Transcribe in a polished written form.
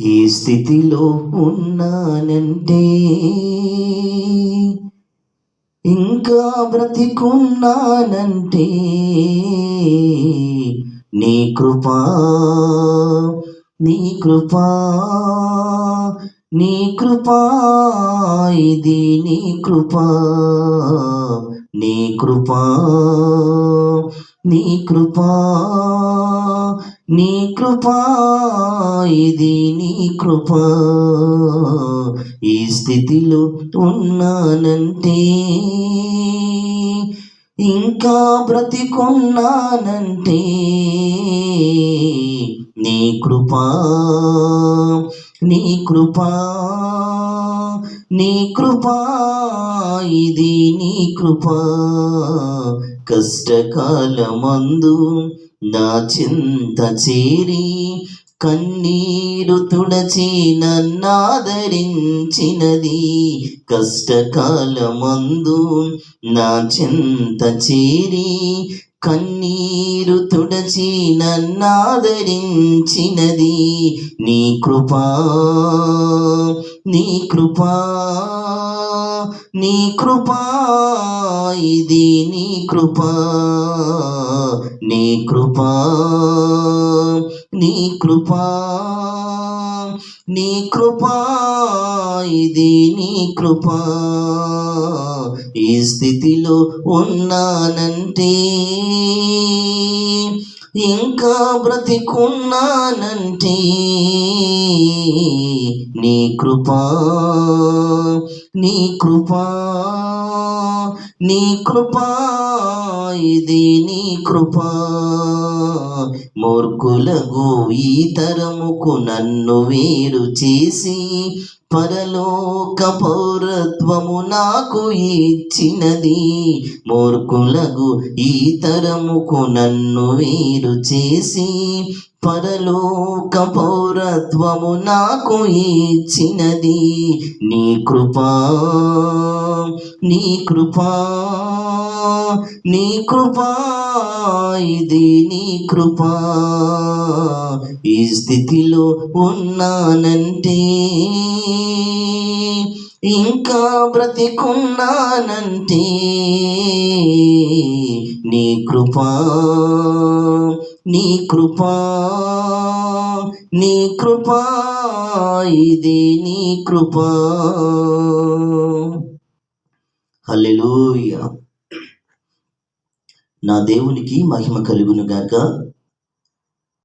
ఈ స్థితిలో ఉన్నానంటే ఇంకా బ్రతికున్నానంటే నీ కృపా నీ కృపా నీ కృపా ఇది నీ కృపా నీ కృపా నీ కృపా నీ కృపా ఇది నీ కృపా ఈ స్థితిలో ఉన్నానంటే ఇంకా బ్రతికున్నానంటే నీ కృపా నీ కృపా నీ కృపా ఇది నీ కృపా కష్టకాలమందు నా చింత చేరి కన్నీరు తుడచి నన్నాదరించినది కష్టకాలమందు నా చింత చేరి కన్నీరు తుడచి నన్నాదరించినది నీ కృపా నీ కృపా నీ కృపా ఇది నీ కృపా నీ కృపా నీ కృపా నీ కృపా ఇది నీ కృపా ఈ స్థితిలో ఉన్నానంటే ఇంకా బ్రతికున్నానంటే నీ కృపా నీ కృపా నీ కృపా ఇది నీ కృపా మూర్ఖులకు ఈ తరముకు నన్ను వేరు చేసి పరలోక పౌరత్వము నాకు ఇచ్చినది మూర్ఖులకు ఈ తరముకు నన్ను వేరు చేసి పరలోక పౌరత్వము నాకు ఇచ్చినది నీ కృపా నీ కృపా నీ కృపా ఇది నీ కృపా ఈ స్థితిలో ఉన్నానంటే ఇంకా బ్రతికున్నానంటే నీ కృపా నీ కృపా నీ కృపా ఇది నీ కృపా. హల్లెలూయా. నా దేవునికి మహిమ కలుగును గాక.